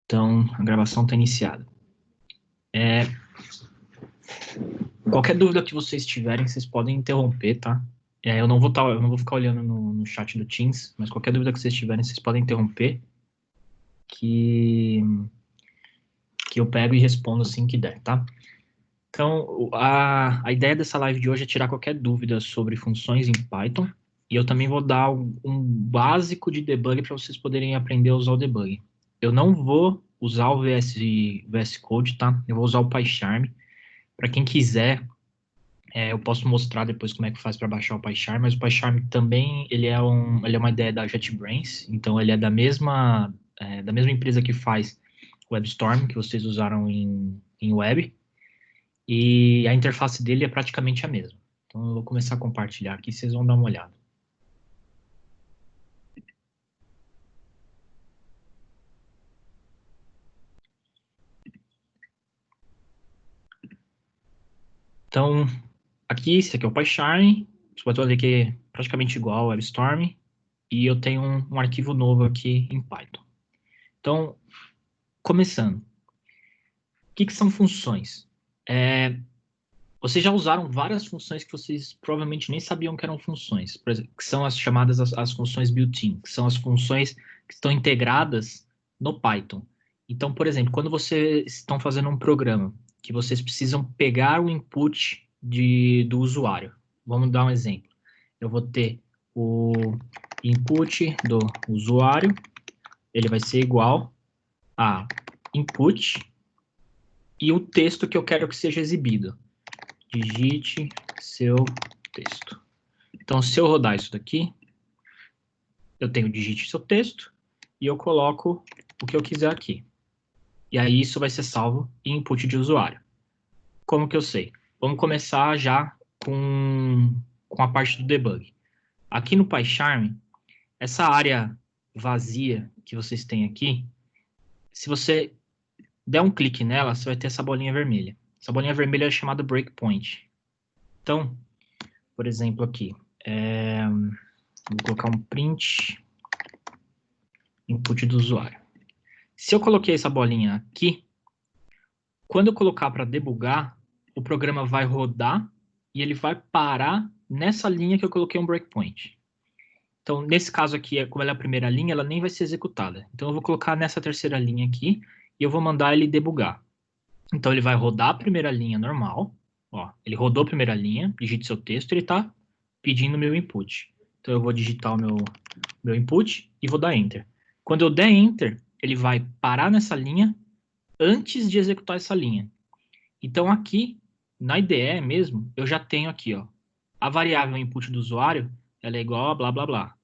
Então, a gravação está iniciada. Qualquer dúvida que vocês tiverem, vocês podem interromper, tá? Eu não vou ficar olhando no chat do Teams, mas qualquer dúvida que vocês tiverem, vocês podem interromper, que eu pego e respondo assim que der, tá? Então, a ideia dessa live de hoje é tirar qualquer dúvida sobre funções em Python, e eu também vou dar um básico de debug para vocês poderem aprender a usar o debug. Eu não vou usar o VS Code, tá? Eu vou usar o PyCharm. Para quem quiser, eu posso mostrar depois como é que faz para baixar o PyCharm, mas o PyCharm também, ele é uma ideia da JetBrains, então ele é da mesma empresa que faz o WebStorm, que vocês usaram em web, e a interface dele é praticamente a mesma. Então eu vou começar a compartilhar aqui, vocês vão dar uma olhada. Então, esse aqui é o PyCharm, você pode ver que é praticamente igual ao WebStorm, e eu tenho um arquivo novo aqui em Python. Então, começando. O que são funções? Vocês já usaram várias funções que vocês provavelmente nem sabiam que eram funções, por exemplo, que são as chamadas as funções built-in, que são as funções que estão integradas no Python. Então, por exemplo, quando vocês estão fazendo um programa, que vocês precisam pegar o input do usuário. Vamos dar um exemplo. Eu vou ter o input do usuário, ele vai ser igual a input e o texto que eu quero que seja exibido. Digite seu texto. Então, se eu rodar isso daqui, eu tenho digite seu texto e eu coloco o que eu quiser aqui. E aí isso vai ser salvo em input de usuário. Como que eu sei? Vamos começar já com a parte do debug. Aqui no PyCharm, essa área vazia que vocês têm aqui, se você der um clique nela, você vai ter essa bolinha vermelha. Essa bolinha vermelha é chamada breakpoint. Então, por exemplo, aqui, vou colocar um print input do usuário. Se eu coloquei essa bolinha aqui, quando eu colocar para debugar, o programa vai rodar e ele vai parar nessa linha que eu coloquei um breakpoint. Então, nesse caso aqui, como ela é a primeira linha, ela nem vai ser executada. Então, eu vou colocar nessa terceira linha aqui e eu vou mandar ele debugar. Então, ele vai rodar a primeira linha normal. Ó, ele rodou a primeira linha, digite seu texto, ele está pedindo meu input. Então, eu vou digitar o meu input e vou dar Enter. Quando eu der Enter, ele vai parar nessa linha antes de executar essa linha. Então, aqui, na IDE mesmo, eu já tenho aqui, ó, a variável input do usuário, ela é igual a blá, blá, blá.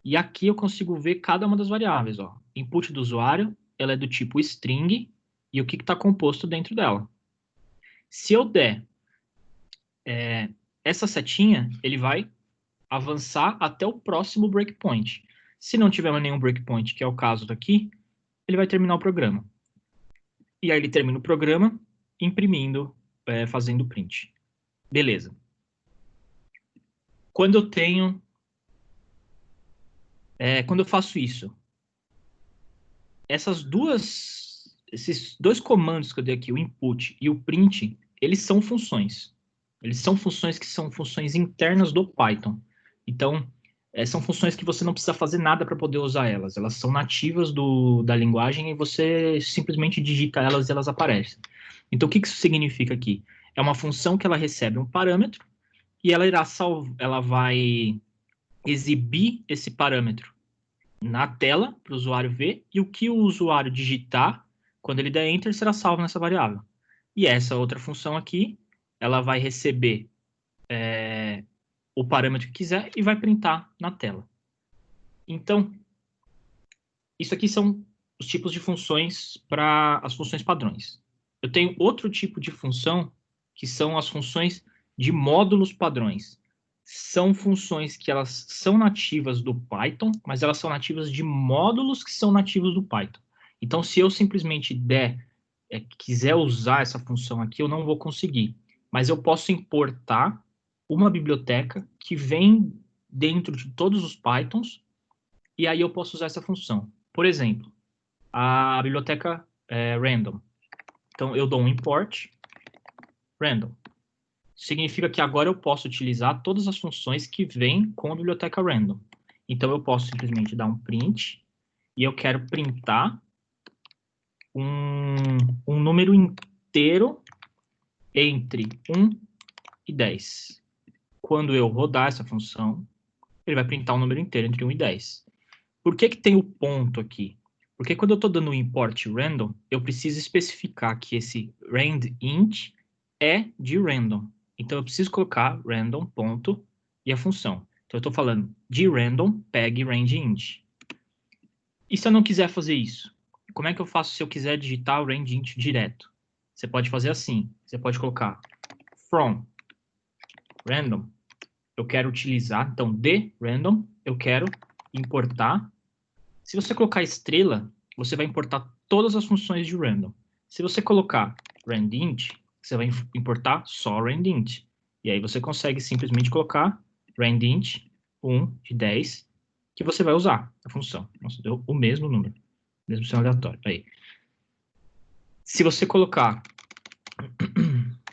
E aqui eu consigo ver cada uma das variáveis, ó. Input do usuário, ela é do tipo string, e o que está composto dentro dela. Se eu der essa setinha, ele vai avançar até o próximo breakpoint. Se não tiver nenhum breakpoint, que é o caso daqui, ele vai terminar o programa. E aí ele termina o programa imprimindo, fazendo o print. Beleza. Quando eu faço isso, esses dois comandos que eu dei aqui, o input e o print, eles são funções. Eles são funções que são funções internas do Python. Então, são funções que você não precisa fazer nada para poder usar elas. Elas são nativas da linguagem e você simplesmente digita elas e elas aparecem. Então, o que isso significa aqui? É uma função que ela recebe um parâmetro e ela vai exibir esse parâmetro na tela para o usuário ver, e o que o usuário digitar, quando ele der Enter, será salvo nessa variável. E essa outra função aqui, ela vai receber o parâmetro que quiser e vai printar na tela. Então, isso aqui são os tipos de funções para as funções padrões. Eu tenho outro tipo de função, que são as funções de módulos padrões. São funções que elas são nativas do Python, mas elas são nativas de módulos que são nativos do Python. Então, se eu simplesmente quiser usar essa função aqui, eu não vou conseguir. Mas eu posso importar uma biblioteca que vem dentro de todos os Pythons, e aí eu posso usar essa função. Por exemplo, a biblioteca random. Então, eu dou um import random. Significa que agora eu posso utilizar todas as funções que vêm com a biblioteca random. Então, eu posso simplesmente dar um print e eu quero printar um número inteiro entre 1 e 10. Quando eu rodar essa função, ele vai printar um número inteiro entre 1 e 10. Por que que tem o ponto aqui? Porque quando eu estou dando um import random, eu preciso especificar que esse randint é de random. Então, eu preciso colocar random ponto e a função. Então, eu estou falando de random, pegue randint. E se eu não quiser fazer isso? Como é que eu faço se eu quiser digitar o randint direto? Você pode fazer assim. Você pode colocar from random. Eu quero utilizar, então, de random, eu quero importar. Se você colocar estrela, você vai importar todas as funções de random. Se você colocar randint, você vai importar só randint. E aí você consegue simplesmente colocar randint 1 de 10, que você vai usar a função. Nossa, deu o mesmo número, mesmo sendo aleatório. Aí. Se você colocar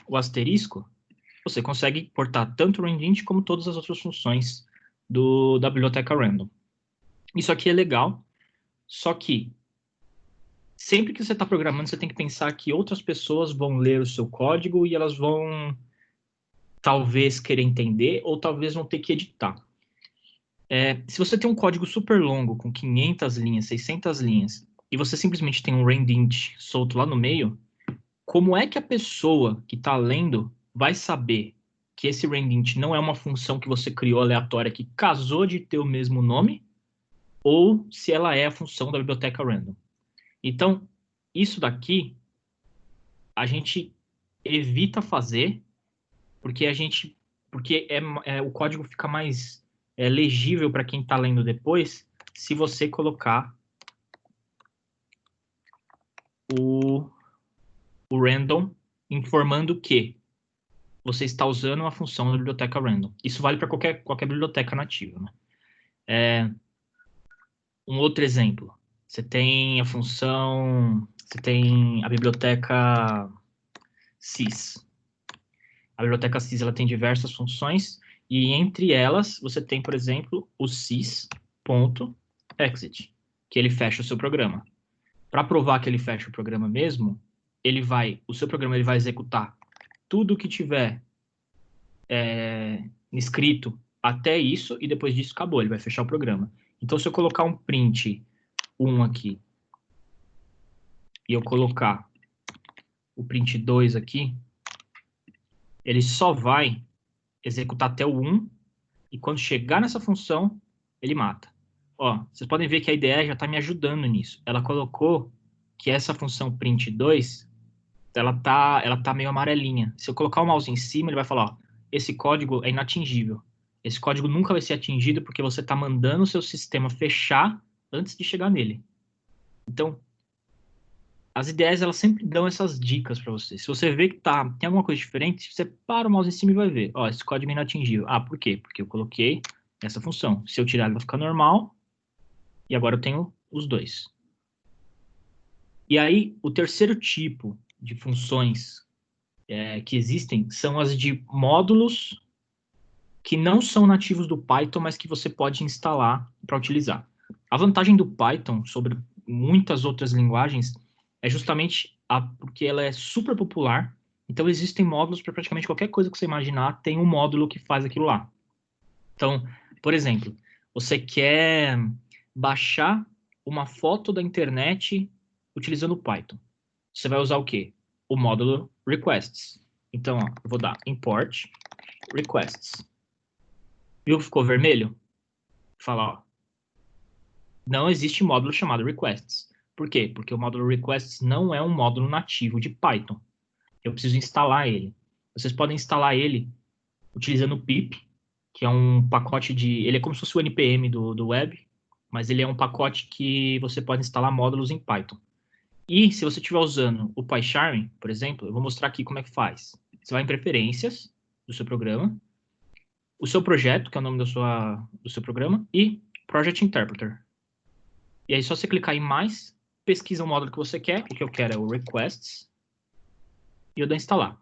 o asterisco, você consegue importar tanto o randint como todas as outras funções da biblioteca random. Isso aqui é legal, só que sempre que você está programando, você tem que pensar que outras pessoas vão ler o seu código e elas vão talvez querer entender ou talvez vão ter que editar. Se você tem um código super longo, com 500 linhas, 600 linhas, e você simplesmente tem um randint solto lá no meio, como é que a pessoa que está lendo vai saber que esse randint não é uma função que você criou aleatória que casou de ter o mesmo nome, ou se ela é a função da biblioteca random? Então, isso daqui a gente evita fazer porque o código fica mais legível para quem está lendo depois se você colocar o random informando que você está usando uma função da biblioteca random. Isso vale para qualquer biblioteca nativa, né? Um outro exemplo. Você tem a biblioteca sys. A biblioteca sys ela tem diversas funções e entre elas você tem, por exemplo, o sys.exit, que ele fecha o seu programa. Para provar que ele fecha o programa mesmo, o seu programa ele vai executar tudo que tiver escrito até isso e depois disso acabou, ele vai fechar o programa. Então, se eu colocar um print 1 aqui e eu colocar o print 2 aqui, ele só vai executar até o 1 e quando chegar nessa função, ele mata. Ó, vocês podem ver que a IDE já está me ajudando nisso. Ela colocou que essa função print2, ela tá meio amarelinha. Se eu colocar o mouse em cima, ele vai falar, ó, esse código é inatingível. Esse código nunca vai ser atingido porque você está mandando o seu sistema fechar antes de chegar nele. Então, as IDEs, elas sempre dão essas dicas para você. Se você vê que tem alguma coisa diferente, você para o mouse em cima e vai ver. Ó, esse código é inatingível. Ah, por quê? Porque eu coloquei essa função. Se eu tirar, ele vai ficar normal. E agora eu tenho os dois. E aí, o terceiro tipo de funções que existem são as de módulos que não são nativos do Python, mas que você pode instalar para utilizar. A vantagem do Python sobre muitas outras linguagens é justamente porque ela é super popular, então existem módulos para praticamente qualquer coisa que você imaginar, tem um módulo que faz aquilo lá. Então, por exemplo, você quer baixar uma foto da internet utilizando o Python. Você vai usar o quê? O módulo requests. Então, ó, eu vou dar import requests. Viu que ficou vermelho? Fala, ó, não existe módulo chamado requests. Por quê? Porque o módulo requests não é um módulo nativo de Python. Eu preciso instalar ele. Vocês podem instalar ele utilizando o pip, que é um pacote ele é como se fosse o NPM do web, mas ele é um pacote que você pode instalar módulos em Python. E se você estiver usando o PyCharm, por exemplo, eu vou mostrar aqui como é que faz. Você vai em preferências do seu programa, o seu projeto, que é o nome do seu programa, e Project Interpreter. E aí, só você clicar em mais, pesquisa o módulo que você quer. O que eu quero é o requests. E eu dou instalar.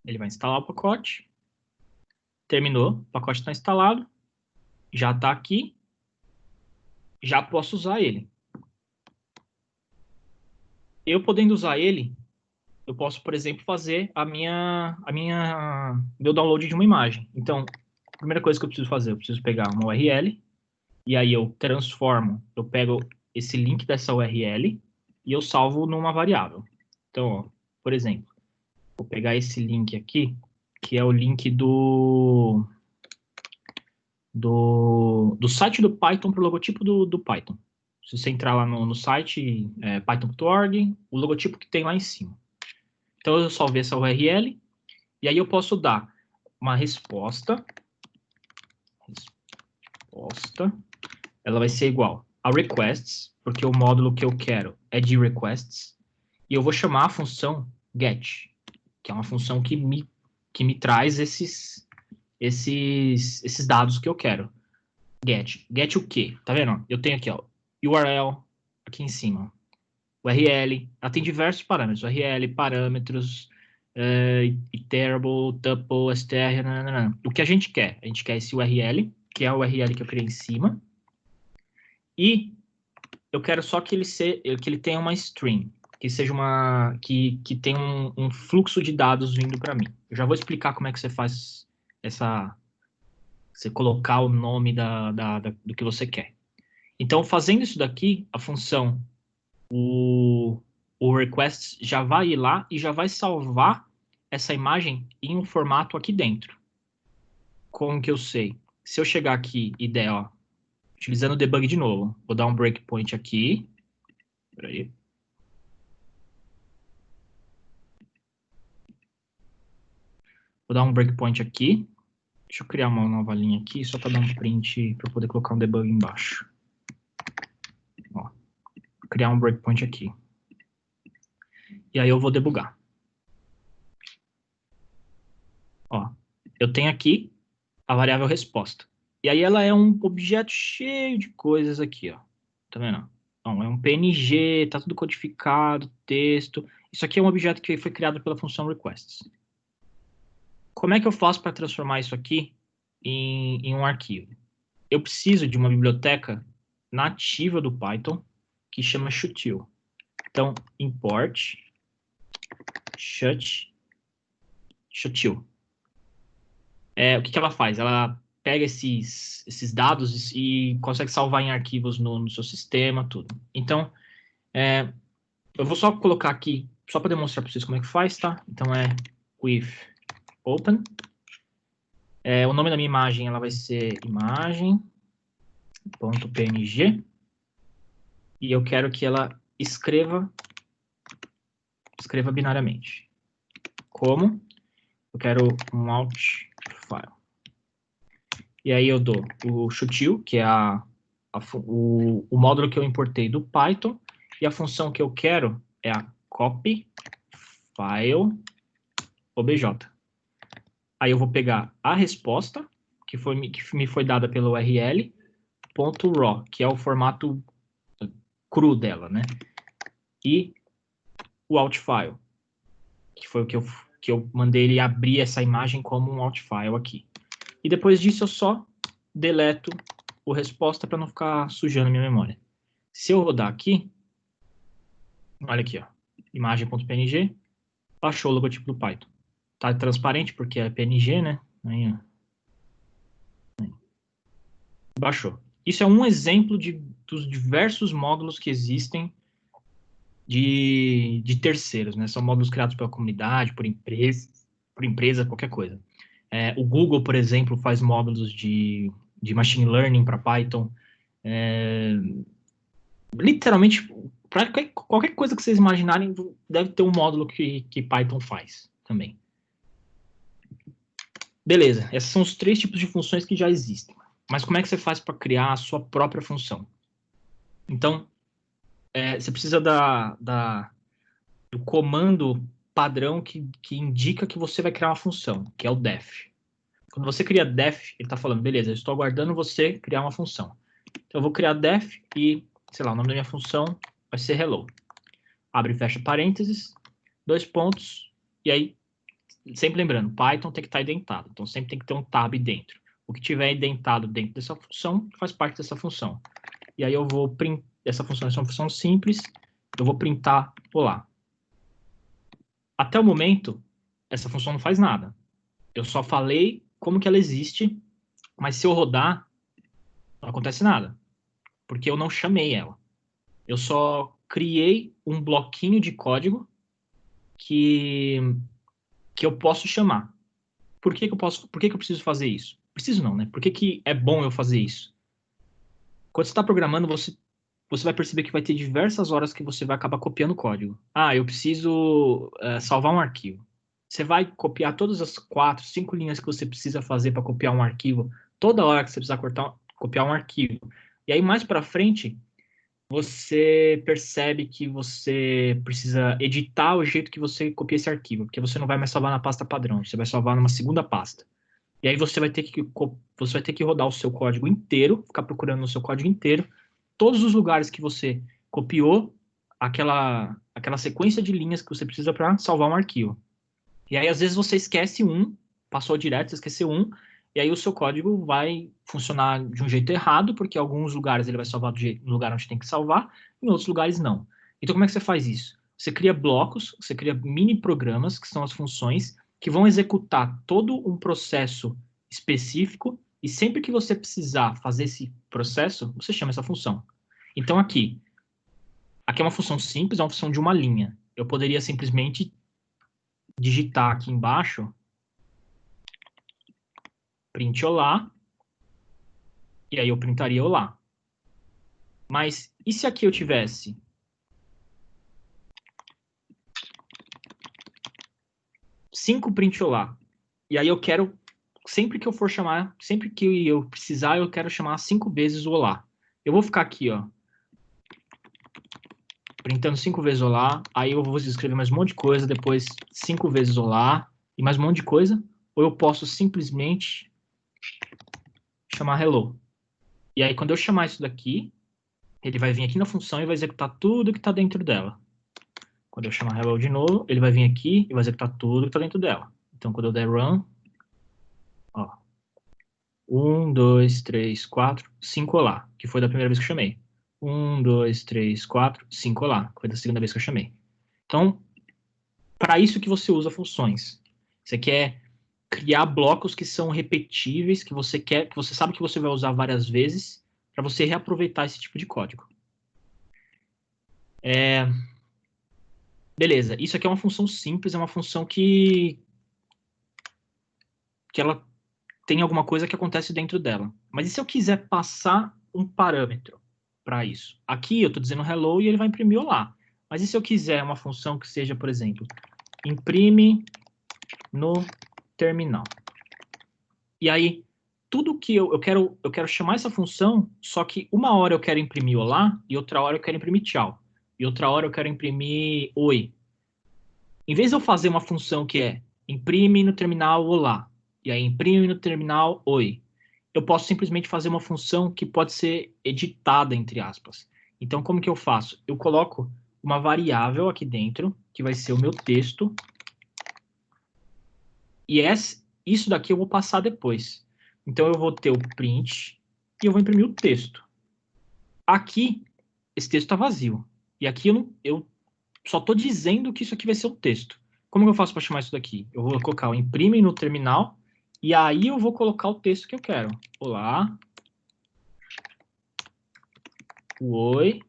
Ele vai instalar o pacote. Terminou, o pacote está instalado. Já está aqui. Já posso usar ele. Eu podendo usar ele, eu posso, por exemplo, fazer meu download de uma imagem. Então, a primeira coisa que eu preciso fazer, eu preciso pegar uma URL, e aí eu pego esse link dessa URL e eu salvo numa variável. Então, ó, por exemplo, vou pegar esse link aqui, que é o link do site do Python para o logotipo do Python. Se você entrar lá no site python.org, o logotipo que tem lá em cima. Então, eu salvei essa URL, e aí eu posso dar uma resposta. Ela vai ser igual a requests, porque o módulo que eu quero é de requests, e eu vou chamar a função get, que é uma função que me traz esses dados que eu quero. Get o quê? Tá vendo? Eu tenho aqui, ó, URL, aqui em cima. URL, ela tem diversos parâmetros. URL, parâmetros, iterable, tuple, str, nanana. O que a gente quer? A gente quer esse URL, que é o URL que eu criei em cima. E eu quero só que ele tenha uma string, que seja que tenha um fluxo de dados vindo para mim. Eu já vou explicar como é que você faz você colocar o nome do que você quer. Então, fazendo isso daqui, a função, o request já vai ir lá e já vai salvar essa imagem em um formato aqui dentro. Como que eu sei? Se eu chegar aqui e der, ó, utilizando o debug de novo, vou dar um breakpoint aqui. Peraí. Vou dar um breakpoint aqui. Deixa eu criar uma nova linha aqui, só para dar um print, para poder colocar um debug embaixo. Ó, criar um breakpoint aqui. E aí eu vou debugar. Ó, eu tenho aqui a variável resposta. E aí ela é um objeto cheio de coisas aqui, ó. Tá vendo? Então, é um PNG, tá tudo codificado, texto. Isso aqui é um objeto que foi criado pela função requests. Como é que eu faço para transformar isso aqui em um arquivo? Eu preciso de uma biblioteca nativa do Python que chama Shutil. Então, import Shutil. O que ela faz? Ela pega esses dados e consegue salvar em arquivos no seu sistema, tudo. Então, eu vou só colocar aqui, só para demonstrar para vocês como é que faz, tá? Então, with open. O nome da minha imagem, ela vai ser imagem.png. E eu quero que ela escreva binariamente. Como? Eu quero um out file. E aí eu dou o Shutil, que é o módulo que eu importei do Python, e a função que eu quero é a copy file obj. Aí eu vou pegar a resposta, que me foi dada pelo URL, .raw, que é o formato cru dela, né? E o out file, que foi o que eu mandei ele abrir essa imagem como um out file aqui. E depois disso eu só deleto o resposta para não ficar sujando a minha memória. Se eu rodar aqui, olha aqui, ó, imagem.png, baixou o logotipo do Python. Tá transparente porque é PNG, né? Aí, ó. Baixou. Isso é um exemplo dos diversos módulos que existem de terceiros, né? São módulos criados pela comunidade, por empresa, qualquer coisa. O Google, por exemplo, faz módulos de machine learning para Python. Literalmente, para qualquer coisa que vocês imaginarem, deve ter um módulo que Python faz também. Beleza, esses são os 3 tipos de funções que já existem. Mas como é que você faz para criar a sua própria função? Então, você precisa do comando padrão que indica que você vai criar uma função, que é o def. Quando você cria def, ele está falando, beleza, eu estou aguardando você criar uma função. Então, eu vou criar def e, sei lá, o nome da minha função vai ser hello. Abre e fecha parênteses, 2 pontos, e aí, sempre lembrando, Python tem que estar indentado, então sempre tem que ter um tab dentro. O que tiver indentado dentro dessa função faz parte dessa função. E aí eu vou print, essa função é uma função simples, eu vou printar olá. Até o momento, essa função não faz nada. Eu só falei como que ela existe, mas se eu rodar, não acontece nada, porque eu não chamei ela. Eu só criei um bloquinho de código que eu posso chamar. Por que que eu preciso fazer isso? Preciso não, né? Por que é bom eu fazer isso? Quando você está programando, você vai perceber que vai ter diversas horas que você vai acabar copiando código. Ah, eu preciso salvar um arquivo. Você vai copiar todas as 4, 5 linhas que você precisa fazer para copiar um arquivo, toda hora que você precisar copiar um arquivo. E aí, mais para frente, você percebe que você precisa editar o jeito que você copia esse arquivo, porque você não vai mais salvar na pasta padrão, você vai salvar numa segunda pasta. E aí você vai ter que rodar o seu código inteiro, ficar procurando no seu código inteiro, todos os lugares que você copiou aquela sequência de linhas que você precisa para salvar um arquivo. E aí, às vezes, você esquece passou direto, você esqueceu e aí o seu código vai funcionar de um jeito errado, porque em alguns lugares ele vai salvar no lugar onde tem que salvar, em outros lugares não. Então, como é que você faz isso? Você cria blocos, você cria mini programas, que são as funções, que vão executar todo um processo específico, e sempre que você precisar fazer esse processo, você chama essa função. Então, aqui é uma função simples, é uma função de uma linha. Eu poderia simplesmente digitar aqui embaixo print olá, e aí eu printaria olá. Mas e se aqui eu tivesse cinco print olá? E aí eu quero, sempre que eu for chamar, sempre que eu precisar, eu quero chamar 5 vezes o olá. Eu vou ficar aqui, ó, printando 5 vezes olá, aí eu vou escrever mais um monte de coisa, depois 5 vezes olá, e mais um monte de coisa, ou eu posso simplesmente chamar hello. E aí quando eu chamar isso daqui, ele vai vir aqui na função e vai executar tudo que está dentro dela. Quando eu chamar hello de novo, ele vai vir aqui e vai executar tudo que está dentro dela. Então, quando eu der run, ó, 1, 2, 3, 4, 5 olá, que foi da primeira vez que eu chamei. 1, 2, 3, 4, 5 olá, que foi da segunda vez que eu chamei. Então, para isso que você usa funções. Você quer criar blocos que são repetíveis, que você sabe que você vai usar várias vezes, para você reaproveitar esse tipo de código. Beleza, isso aqui é uma função simples, é uma função que ela tem alguma coisa que acontece dentro dela. Mas e se eu quiser passar um parâmetro para isso? Aqui eu estou dizendo hello e ele vai imprimir olá. Mas e se eu quiser uma função que seja, por exemplo, imprime no terminal? E aí, tudo que eu quero chamar essa função, só que uma hora eu quero imprimir olá e outra hora eu quero imprimir tchau. E outra hora eu quero imprimir oi. Em vez de eu fazer uma função que é imprime no terminal olá, e aí imprime no terminal oi, eu posso simplesmente fazer uma função que pode ser editada, entre aspas. Então, como que eu faço? Eu coloco uma variável aqui dentro, que vai ser o meu texto, e isso daqui eu vou passar depois. Então, eu vou ter o print e eu vou imprimir o texto. Aqui, esse texto está vazio. E aqui eu só estou dizendo que isso aqui vai ser um texto. Como que eu faço para chamar isso daqui? Eu vou colocar o imprime no terminal e aí eu vou colocar o texto que eu quero. Olá. Oi.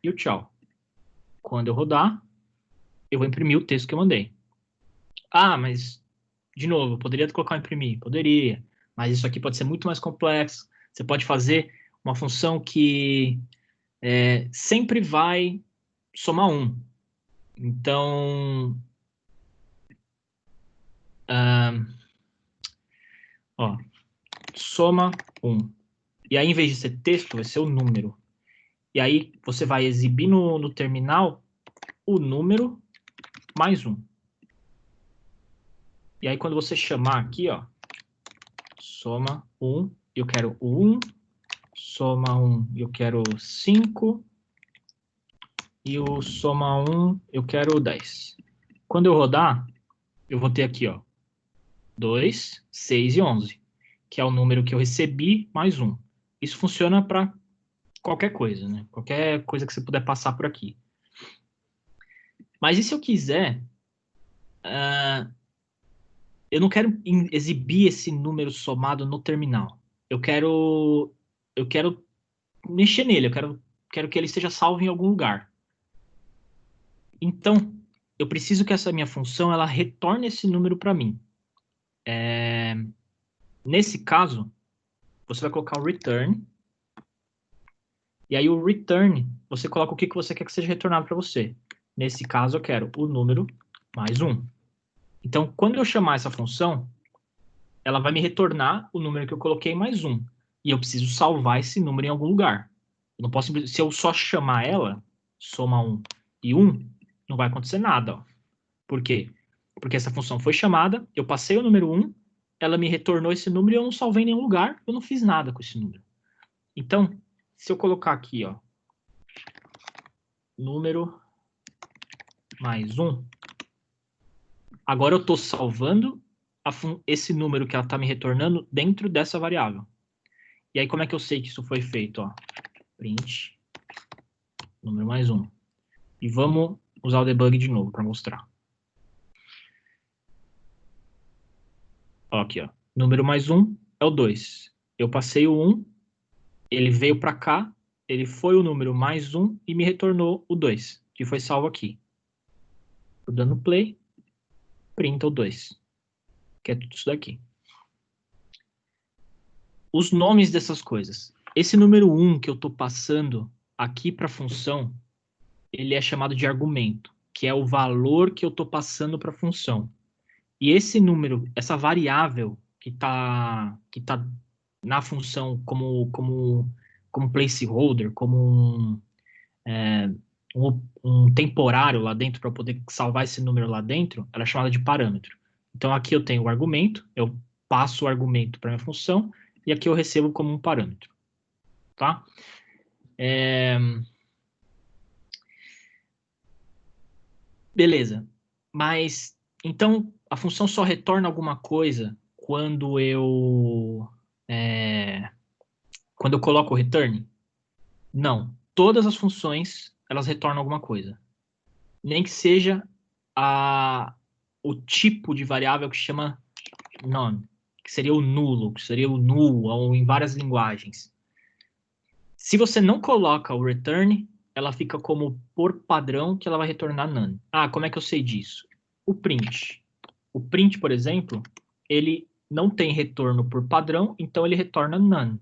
E o tchau. Quando eu rodar, eu vou imprimir o texto que eu mandei. Ah, mas, de novo, eu poderia colocar imprimir? Poderia. Mas isso aqui pode ser muito mais complexo. Você pode fazer uma função que sempre vai somar 1. Então, ó, soma 1. E aí, em vez de ser texto, vai ser o número. E aí, você vai exibir no terminal o número mais 1. E aí, quando você chamar aqui, ó, soma 1, eu quero o 1 soma 1 eu quero 5, e o soma 1 eu quero 10. Quando eu rodar, eu vou ter aqui, ó, 2, 6 e 11, que é o número que eu recebi mais 1. Isso funciona para qualquer coisa, né? Qualquer coisa que você puder passar por aqui. Mas e se eu quiser, eu não quero exibir esse número somado no terminal. Eu quero mexer nele, eu quero que ele seja salvo em algum lugar. Então, eu preciso que essa minha função ela retorne esse número para mim. Nesse caso, você vai colocar o return, e aí o return, você coloca o que você quer que seja retornado para você. Nesse caso, eu quero o número mais 1. Então, quando eu chamar essa função, ela vai me retornar o número que eu coloquei mais 1. E eu preciso salvar esse número em algum lugar. Eu não posso, se eu só chamar ela, soma 1 e 1, não vai acontecer nada. Ó. Por quê? Porque essa função foi chamada, eu passei o número 1, ela me retornou esse número e eu não salvei em nenhum lugar, eu não fiz nada com esse número. Então, se eu colocar aqui, ó, número mais 1, agora eu estou salvando esse número que ela está me retornando dentro dessa variável. E aí, como é que eu sei que isso foi feito? Ó, print número mais 1. E vamos usar o debug de novo para mostrar. Ó, aqui, ó. Número mais 1 é o 2. Eu passei o 1, ele veio para cá, ele foi o número mais 1 e me retornou o 2, que foi salvo aqui. Tô dando play, printa o 2, que é tudo isso daqui. Os nomes dessas coisas. Esse número 1 que eu estou passando aqui para a função, ele é chamado de argumento, que é o valor que eu estou passando para a função. E esse número, essa variável que tá na função como placeholder, como um temporário lá dentro para poder salvar esse número lá dentro, ela é chamada de parâmetro. Então aqui eu tenho o argumento, eu passo o argumento para minha função e aqui eu recebo como um parâmetro, tá? Beleza. Mas então a função só retorna alguma coisa quando eu coloco o return? Não. Todas as funções elas retornam alguma coisa. Nem que seja o tipo de variável que chama none, que seria o nulo, que seria o null, ou em várias linguagens. Se você não coloca o return, ela fica como por padrão que ela vai retornar none. Ah, como é que eu sei disso? O print. O print, por exemplo, ele não tem retorno por padrão, então ele retorna none.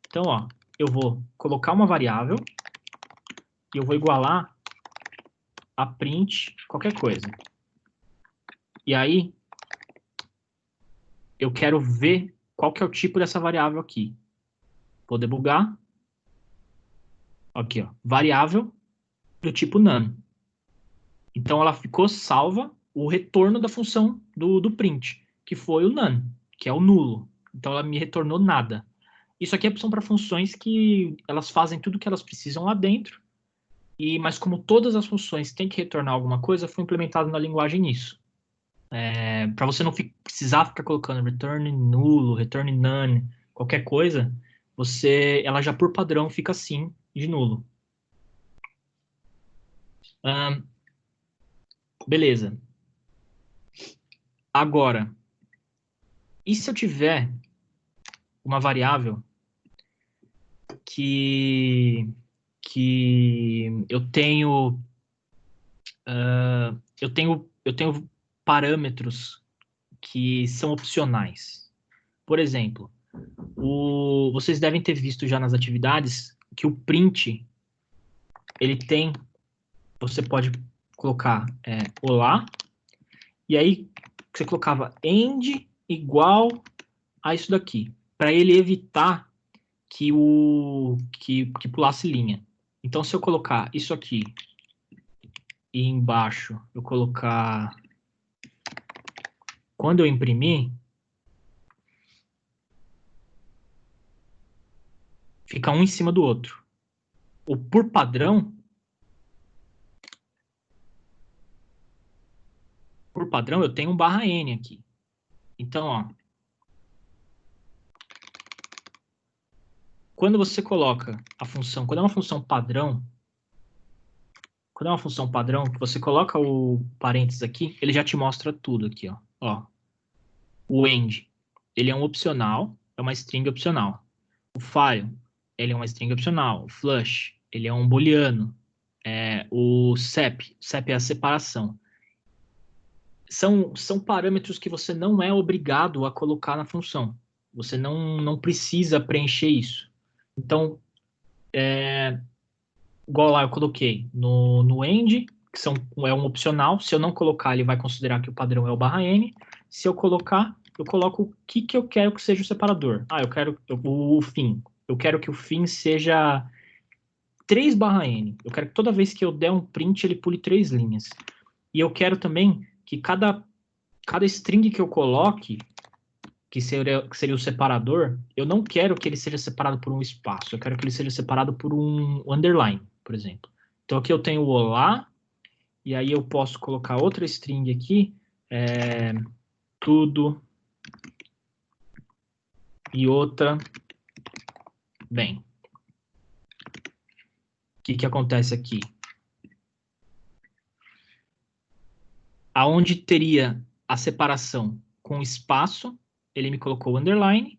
Então, ó, eu vou colocar uma variável e eu vou igualar a print qualquer coisa. E aí, eu quero ver qual que é o tipo dessa variável aqui. Vou debugar. Aqui, ó, variável do tipo none. Então, ela ficou salva o retorno da função do print, que foi o none, que é o nulo. Então, ela me retornou nada. Isso aqui são para funções que elas fazem tudo o que elas precisam lá dentro, mas como todas as funções têm que retornar alguma coisa, foi implementado na linguagem isso. Para você não precisar ficar colocando return nulo, return none, qualquer coisa, ela já por padrão fica assim, de nulo. Beleza. Agora, e se eu tiver uma variável que eu tenho parâmetros que são opcionais. Por exemplo, vocês devem ter visto já nas atividades que o print você pode colocar olá, e aí você colocava end igual a isso daqui, para ele evitar que pulasse linha. Então, se eu colocar isso aqui e embaixo eu colocar quando eu imprimir, Fica um em cima do outro. O por padrão, eu tenho um barra N aqui. Então, ó, quando você coloca a função, quando é uma função padrão, que você coloca o parênteses aqui, ele já te mostra tudo aqui, ó. Ó, o end, ele é um opcional, é uma string opcional. O file, ele é uma string opcional. O flush, ele é um booleano. O sep é a separação. São parâmetros que você não é obrigado a colocar na função. Você não precisa preencher isso. Então, igual lá eu coloquei no end, que é um opcional. Se eu não colocar, ele vai considerar que o padrão é o barra N. Se eu colocar, eu coloco o que eu quero que seja o separador. Eu quero o fim. Eu quero que o fim seja 3 barra N. Eu quero que toda vez que eu der um print, ele pule 3 linhas. E eu quero também que cada string que eu coloque, que seria o separador, eu não quero que ele seja separado por um espaço. Eu quero que ele seja separado por um underline, por exemplo. Então aqui eu tenho o olá, e aí eu posso colocar outra string aqui, tudo, e outra, bem. O que acontece aqui? Aonde teria a separação com espaço, ele me colocou underline,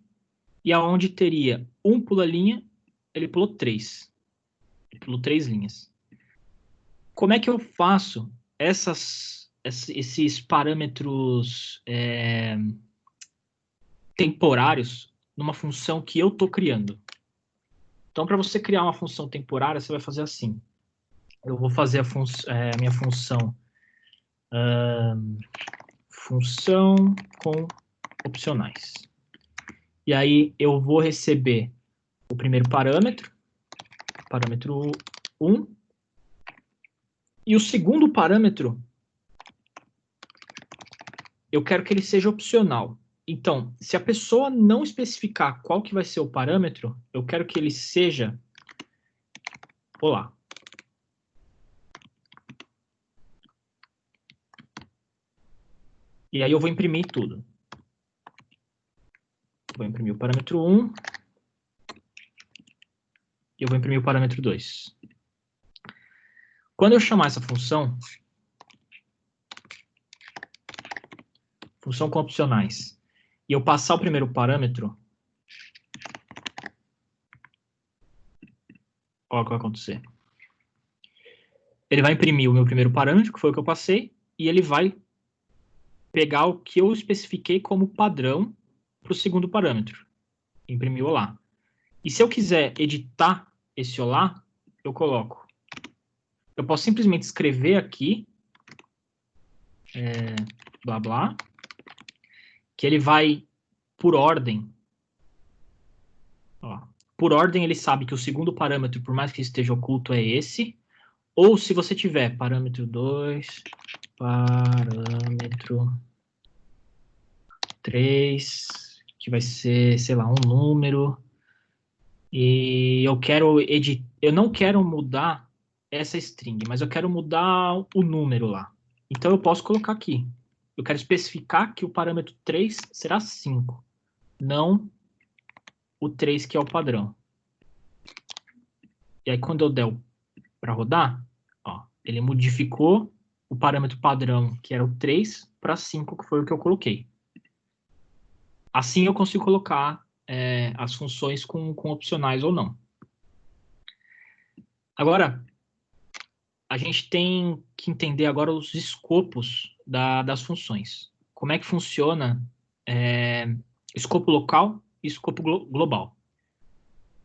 e aonde teria um pula-linha, ele pulou 3. Ele pulou 3 linhas. Como é que eu faço esses parâmetros temporários numa função que eu estou criando? Então, para você criar uma função temporária, você vai fazer assim. Eu vou fazer a minha função função com opcionais. E aí eu vou receber o primeiro parâmetro 1, e o segundo parâmetro eu quero que ele seja opcional. Então, se a pessoa não especificar qual que vai ser o parâmetro, eu quero que ele seja olá. E aí eu vou imprimir tudo. Vou imprimir o parâmetro 1 e eu vou imprimir o parâmetro 2. Quando eu chamar essa função com opcionais, e eu passar o primeiro parâmetro, olha o que vai acontecer. Ele vai imprimir o meu primeiro parâmetro, que foi o que eu passei, e ele vai pegar o que eu especifiquei como padrão para o segundo parâmetro. Imprimir olá. E se eu quiser editar esse olá, eu coloco. Eu posso simplesmente escrever aqui, blá blá, que ele vai por ordem. Ó, por ordem ele sabe que o segundo parâmetro, por mais que esteja oculto, é esse. Ou se você tiver parâmetro 2, parâmetro 3, que vai ser, sei lá, um número, e eu não quero mudar essa string, mas eu quero mudar o número lá. Então eu posso colocar aqui. Eu quero especificar que o parâmetro 3 será 5, não o 3 que é o padrão. E aí quando eu der para rodar, ó, ele modificou o parâmetro padrão, que era o 3, para 5, que foi o que eu coloquei. Assim eu consigo colocar as funções com opcionais ou não. Agora, a gente tem que entender agora os escopos das funções. Como é que funciona escopo local e escopo global.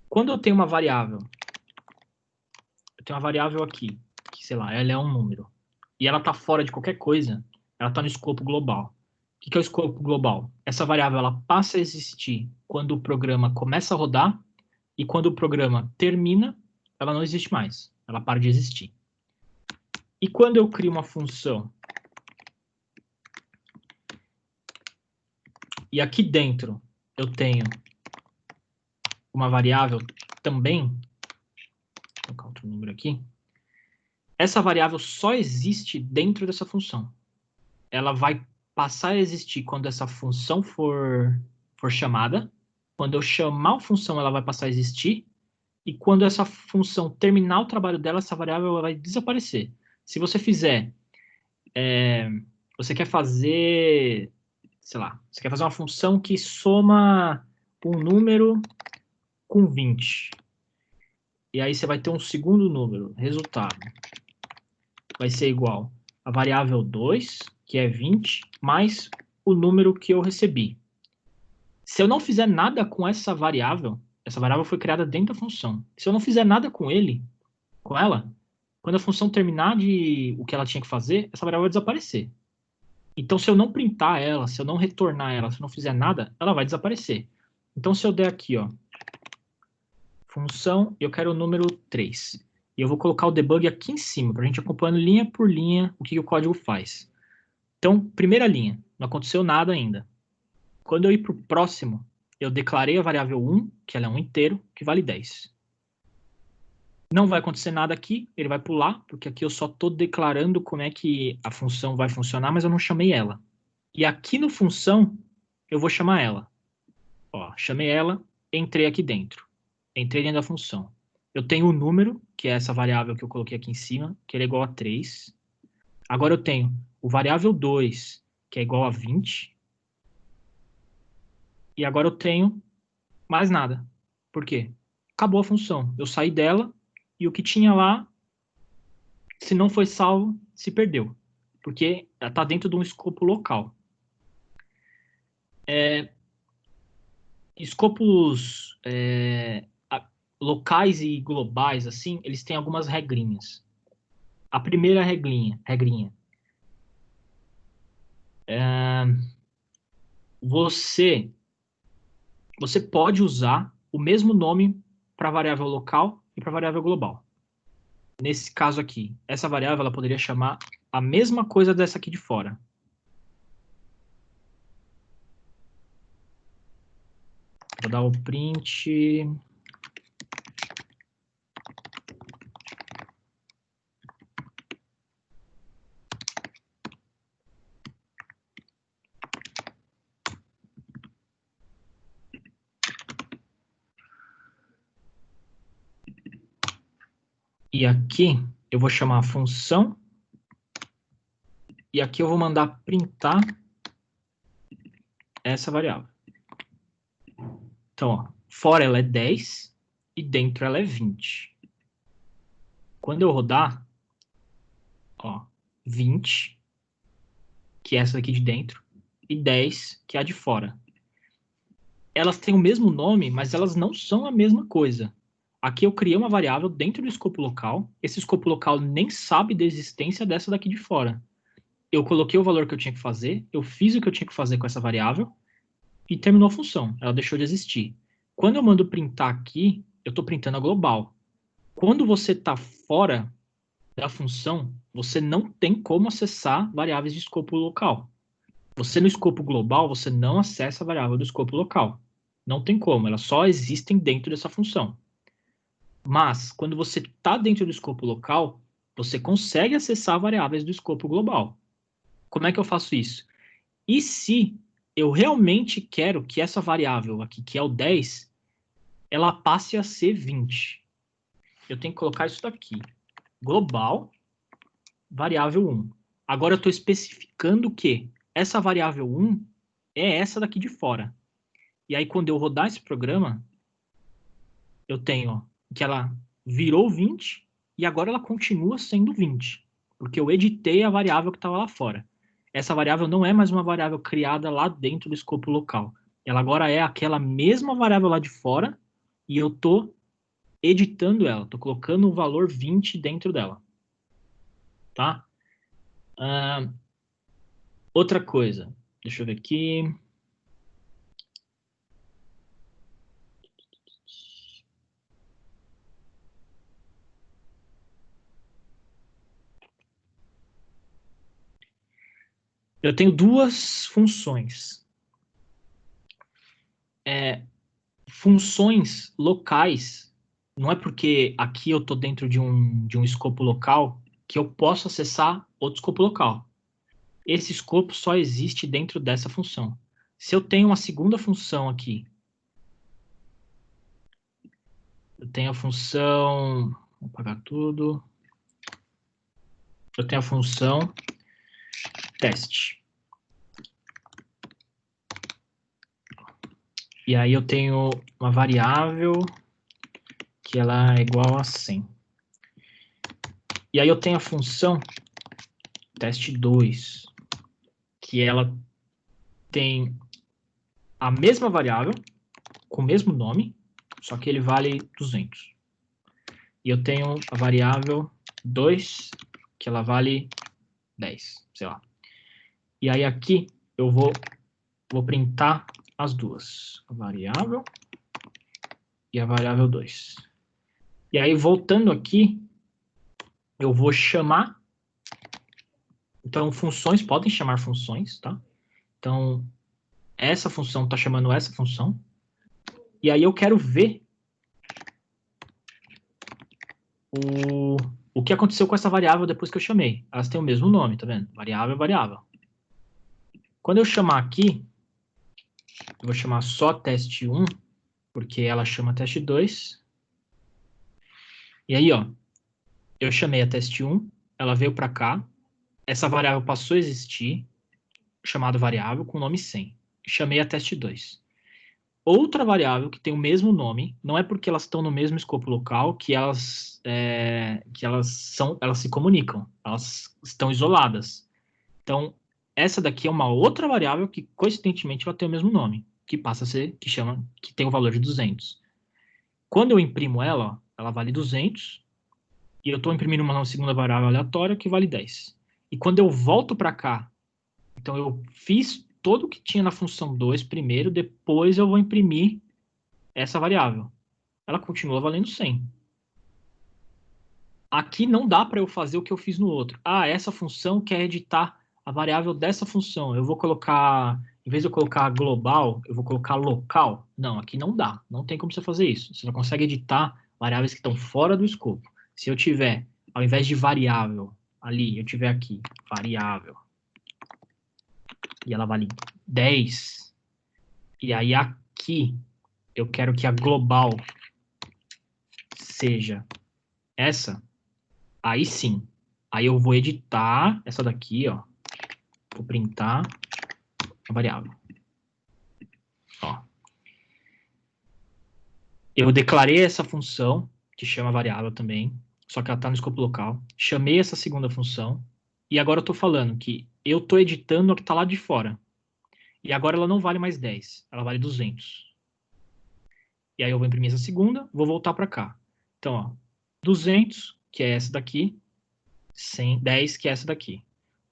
Quando eu tenho uma variável, aqui, que sei lá, ela é um número, e ela está fora de qualquer coisa, ela está no escopo global. O que é o escopo global? Essa variável ela passa a existir quando o programa começa a rodar, e quando o programa termina, ela não existe mais. Ela para de existir. E quando eu crio uma função, e aqui dentro eu tenho uma variável também, vou colocar outro número aqui, essa variável só existe dentro dessa função. Ela vai passar a existir quando essa função for chamada. Quando eu chamar a função, ela vai passar a existir. E quando essa função terminar o trabalho dela, essa variável vai desaparecer. Se você fizer... você quer fazer... sei lá, você quer fazer uma função que soma um número com 20. E aí você vai ter um segundo número, resultado. Vai ser igual a variável 2, que é 20, mais o número que eu recebi. Se eu não fizer nada com essa variável foi criada dentro da função. Se eu não fizer nada com ela, quando a função terminar de o que ela tinha que fazer, essa variável vai desaparecer. Então, se eu não printar ela, se eu não retornar ela, se eu não fizer nada, ela vai desaparecer. Então, se eu der aqui, ó, função, eu quero o número 3. E eu vou colocar o debug aqui em cima, para a gente acompanhando linha por linha o que o código faz. Então, primeira linha, não aconteceu nada ainda. Quando eu ir para o próximo, eu declarei a variável 1, que ela é um inteiro, que vale 10. Não vai acontecer nada aqui, ele vai pular, porque aqui eu só estou declarando como é que a função vai funcionar, mas eu não chamei ela. E aqui no função, eu vou chamar ela. Ó, chamei ela, entrei aqui dentro. Entrei dentro da função. Eu tenho o número, que é essa variável que eu coloquei aqui em cima, que ele é igual a 3. Agora eu tenho o variável 2, que é igual a 20. E agora eu tenho mais nada. Por quê? Acabou a função. Eu saí dela e o que tinha lá, se não foi salvo, se perdeu. Porque ela está dentro de um escopo local. Escopos locais e globais, assim, eles têm algumas regrinhas. A primeira regrinha. Você pode usar o mesmo nome para variável local e para variável global. Nesse caso aqui, essa variável ela poderia chamar a mesma coisa dessa aqui de fora. Vou dar o print. E aqui eu vou chamar a função. E aqui eu vou mandar printar essa variável. Então, ó, fora ela é 10 e dentro ela é 20. Quando eu rodar, ó, 20, que é essa daqui de dentro, e 10, que é a de fora. Elas têm o mesmo nome, mas elas não são a mesma coisa. Aqui eu criei uma variável dentro do escopo local. Esse escopo local nem sabe da existência dessa daqui de fora. Eu coloquei o valor que eu tinha que fazer, eu fiz o que eu tinha que fazer com essa variável e terminou a função. Ela deixou de existir. Quando eu mando printar aqui, eu estou printando a global. Quando você está fora da função, você não tem como acessar variáveis de escopo local. Você no escopo global, você não acessa a variável do escopo local. Não tem como, elas só existem dentro dessa função. Mas, quando você está dentro do escopo local, você consegue acessar variáveis do escopo global. Como é que eu faço isso? E se eu realmente quero que essa variável aqui, que é o 10, ela passe a ser 20? Eu tenho que colocar isso daqui. Global, variável 1. Agora eu estou especificando que essa variável 1 é essa daqui de fora. E aí, quando eu rodar esse programa, eu tenho ó, que ela virou 20 e agora ela continua sendo 20, porque eu editei a variável que estava lá fora. Essa variável não é mais uma variável criada lá dentro do escopo local. Ela agora é aquela mesma variável lá de fora e eu estou editando ela, estou colocando o valor 20 dentro dela. Tá? Outra coisa, deixa eu ver aqui. Eu tenho duas funções. Funções locais, não é porque aqui eu estou dentro de um escopo local que eu posso acessar outro escopo local. Esse escopo só existe dentro dessa função. Se eu tenho uma segunda função aqui, eu tenho a função... Vou apagar tudo. Eu tenho a função teste. E aí eu tenho uma variável que ela é igual a 100. E aí eu tenho a função teste2, que ela tem a mesma variável, com o mesmo nome, só que ele vale 200. E eu tenho a variável 2, que ela vale 10, sei lá. E aí aqui eu vou printar as duas, a variável e a variável 2. E aí, voltando aqui, eu vou chamar... Então, funções podem chamar funções, tá? Então, essa função está chamando essa função. E aí eu quero ver o que aconteceu com essa variável depois que eu chamei. Elas têm o mesmo nome, tá vendo? Variável é variável. Quando eu chamar aqui, eu vou chamar só teste1, porque ela chama teste2. E aí, ó, eu chamei a teste1, ela veio para cá, essa variável passou a existir, chamada variável com o nome 100. Chamei a teste2. Outra variável que tem o mesmo nome, não é porque elas estão no mesmo escopo local que elas se comunicam, elas estão isoladas. Então, essa daqui é uma outra variável que, coincidentemente, ela tem o mesmo nome, que passa a ser, que tem o valor de 200. Quando eu imprimo ela, ela vale 200, e eu estou imprimindo uma segunda variável aleatória que vale 10. E quando eu volto para cá, então eu fiz todo o que tinha na função 2 primeiro, depois eu vou imprimir essa variável. Ela continua valendo 100. Aqui não dá para eu fazer o que eu fiz no outro. Ah, essa função quer editar a variável dessa função. Eu vou colocar, em vez de eu colocar global, eu vou colocar local. Não, aqui não dá. Não tem como você fazer isso. Você não consegue editar variáveis que estão fora do escopo. Se eu tiver, ao invés de variável, ali, eu tiver aqui, variável, e ela vale 10, e aí aqui eu quero que a global seja essa, aí sim. Aí eu vou editar essa daqui, ó. Vou printar a variável. Ó. Eu declarei essa função, que chama variável também, só que ela está no escopo local. Chamei essa segunda função, e agora eu estou falando que eu estou editando a que está lá de fora. E agora ela não vale mais 10, ela vale 200. E aí eu vou imprimir essa segunda, vou voltar para cá. Então, ó, 200, que é essa daqui, 100, 10, que é essa daqui.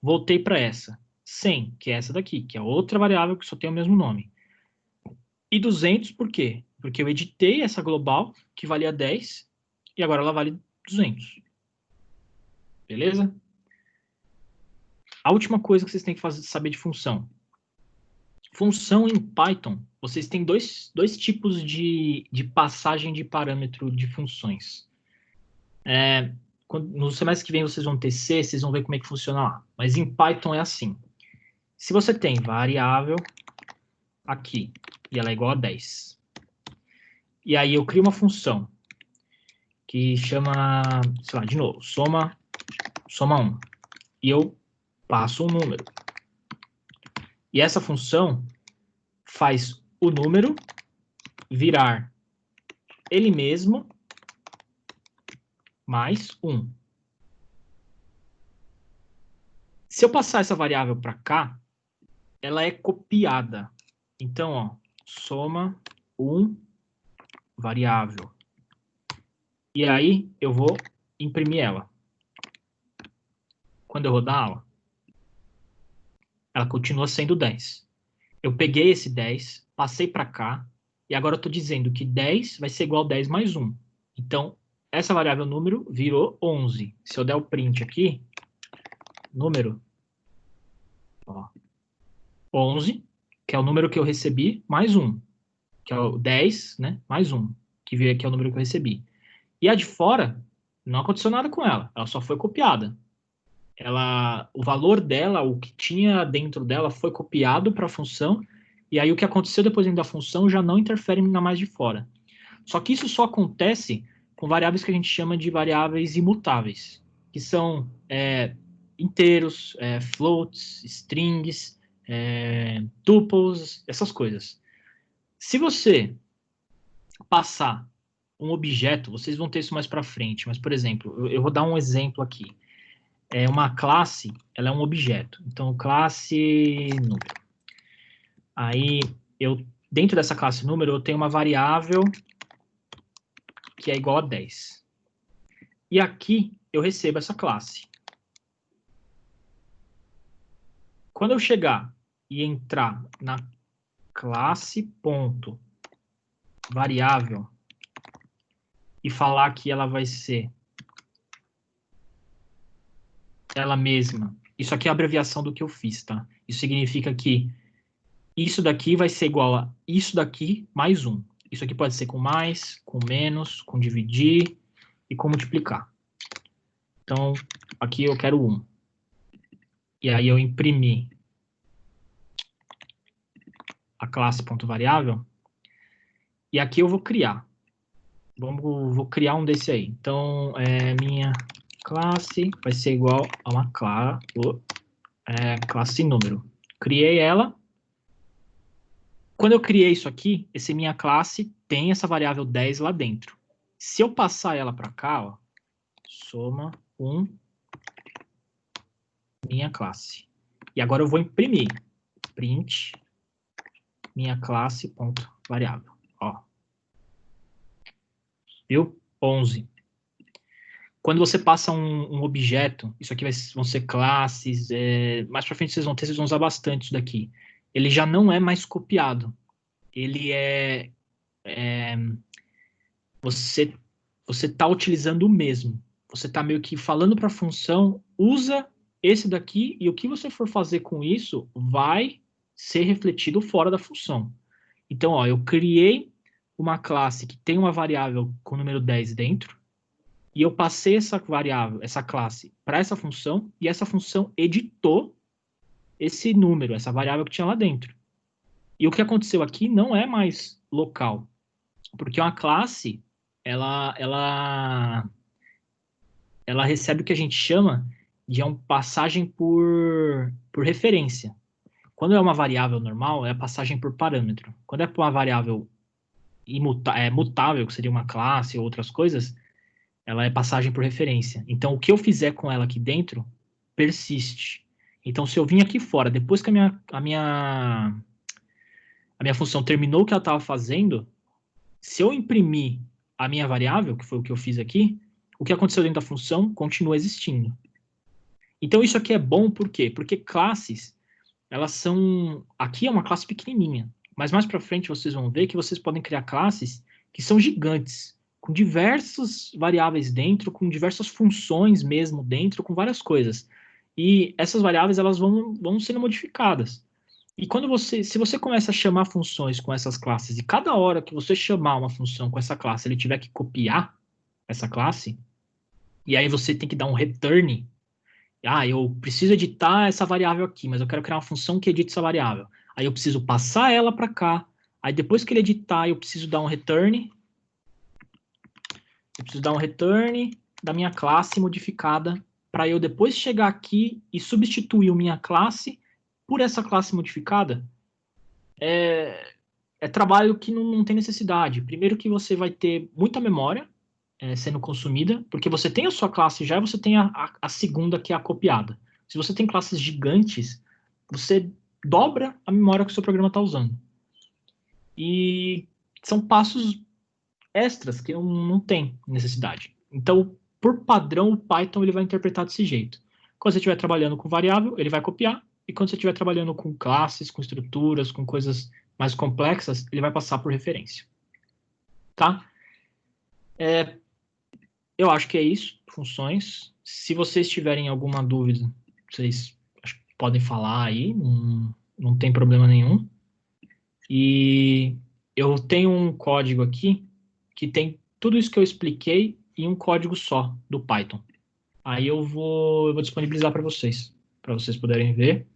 Voltei para essa, 100, que é essa daqui, que é outra variável que só tem o mesmo nome. E 200 por quê? Porque eu editei essa global, que valia 10, e agora ela vale 200. Beleza? A última coisa que vocês têm que saber de função. Função em Python, vocês têm dois tipos de passagem de parâmetro de funções. No semestre que vem vocês vão ter C, vocês vão ver como é que funciona lá. Mas em Python é assim. Se você tem variável aqui, e ela é igual a 10, e aí eu crio uma função que chama, sei lá, de novo, soma 1, e eu passo um número. E essa função faz o número virar ele mesmo mais 1. Se eu passar essa variável para cá, ela é copiada. Então, ó, soma 1 variável. E aí eu vou imprimir ela. Quando eu rodar ela continua sendo 10. Eu peguei esse 10, passei para cá, e agora eu estou dizendo que 10 vai ser igual a 10 mais 1. Então, essa variável número virou 11. Se eu der o print aqui, número, ó, 11, que é o número que eu recebi, mais 1, que é o 10, né, mais 1, que é o número que eu recebi. E a de fora, não aconteceu nada com ela. Ela só foi copiada. O valor dela, o que tinha dentro dela, foi copiado para a função. E aí o que aconteceu depois dentro da função já não interfere na mais de fora. Só que isso só acontece com variáveis que a gente chama de variáveis imutáveis, que são inteiros, floats, strings, tuples, essas coisas. Se você passar um objeto, vocês vão ter isso mais para frente, mas, por exemplo, eu vou dar um exemplo aqui. Uma classe, ela é um objeto. Então, classe número. Aí, dentro dessa classe número, eu tenho uma variável que é igual a 10. E aqui, eu recebo essa classe. Quando eu chegar e entrar na classe ponto variável e falar que ela vai ser ela mesma, isso aqui é a abreviação do que eu fiz, tá? Isso significa que isso daqui vai ser igual a isso daqui mais 1. Isso aqui pode ser com mais, com menos, com dividir e com multiplicar. Então, aqui eu quero 1. E aí eu imprimi a classe ponto variável. E aqui eu vou criar. Vou criar um desse aí. Então, minha classe vai ser igual a uma classe número. Criei ela. Quando eu criei isso aqui, esse minha classe tem essa variável 10 lá dentro. Se eu passar ela para cá, ó, soma 1, minha classe. E agora eu vou imprimir. Print minha classe ponto variável. Ó. Viu? 11. Quando você passa um objeto, isso aqui vão ser classes, mais para frente vocês vão usar bastante isso daqui. Ele já não é mais copiado. Ele você está utilizando o mesmo. Você está meio que falando para a função, usa esse daqui e o que você for fazer com isso vai ser refletido fora da função. Então, ó, eu criei uma classe que tem uma variável com o número 10 dentro, e eu passei essa variável, essa classe, para essa função, e essa função editou esse número, essa variável que tinha lá dentro. E o que aconteceu aqui não é mais local, porque uma classe, ela recebe o que a gente chama de uma passagem por referência. Quando é uma variável normal, é a passagem por parâmetro. Quando é uma variável mutável, que seria uma classe ou outras coisas, ela é passagem por referência. Então, o que eu fizer com ela aqui dentro, persiste. Então, se eu vim aqui fora, depois que a minha função terminou o que ela estava fazendo, se eu imprimir a minha variável, que foi o que eu fiz aqui, o que aconteceu dentro da função continua existindo. Então, isso aqui é bom por quê? Porque classes, elas são... Aqui é uma classe pequenininha, mas mais para frente vocês vão ver que vocês podem criar classes que são gigantes, com diversas variáveis dentro, com diversas funções mesmo dentro, com várias coisas. E essas variáveis, elas vão sendo modificadas. E se você começa a chamar funções com essas classes, e cada hora que você chamar uma função com essa classe, ele tiver que copiar essa classe, e aí você tem que dar um return. Eu preciso editar essa variável aqui, mas eu quero criar uma função que edite essa variável. Aí eu preciso passar ela para cá. Aí depois que ele editar, eu preciso dar um return. Eu preciso dar um return da minha classe modificada para eu depois chegar aqui e substituir a minha classe por essa classe modificada. É trabalho que não tem necessidade. Primeiro que você vai ter muita memória sendo consumida, porque você tem a sua classe já e você tem a segunda, que é a copiada. Se você tem classes gigantes, você dobra a memória que o seu programa está usando. E são passos extras que não tem necessidade. Então, por padrão, o Python ele vai interpretar desse jeito. Quando você estiver trabalhando com variável, ele vai copiar, e quando você estiver trabalhando com classes, com estruturas, com coisas mais complexas, ele vai passar por referência. Tá? Eu acho que é isso, funções. Se vocês tiverem alguma dúvida, vocês podem falar aí, não tem problema nenhum. E eu tenho um código aqui que tem tudo isso que eu expliquei e um código só do Python. Aí eu vou disponibilizar para vocês poderem ver.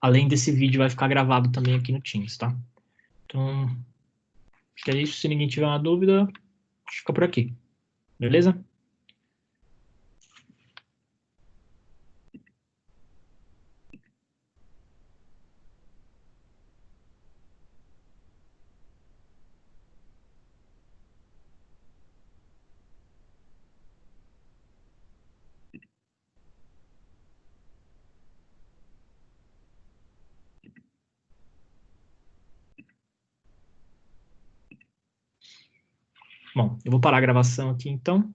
Além desse vídeo, vai ficar gravado também aqui no Teams, tá? Então, acho que é isso. Se ninguém tiver uma dúvida, fica por aqui. Beleza? Bom, eu vou parar a gravação aqui então.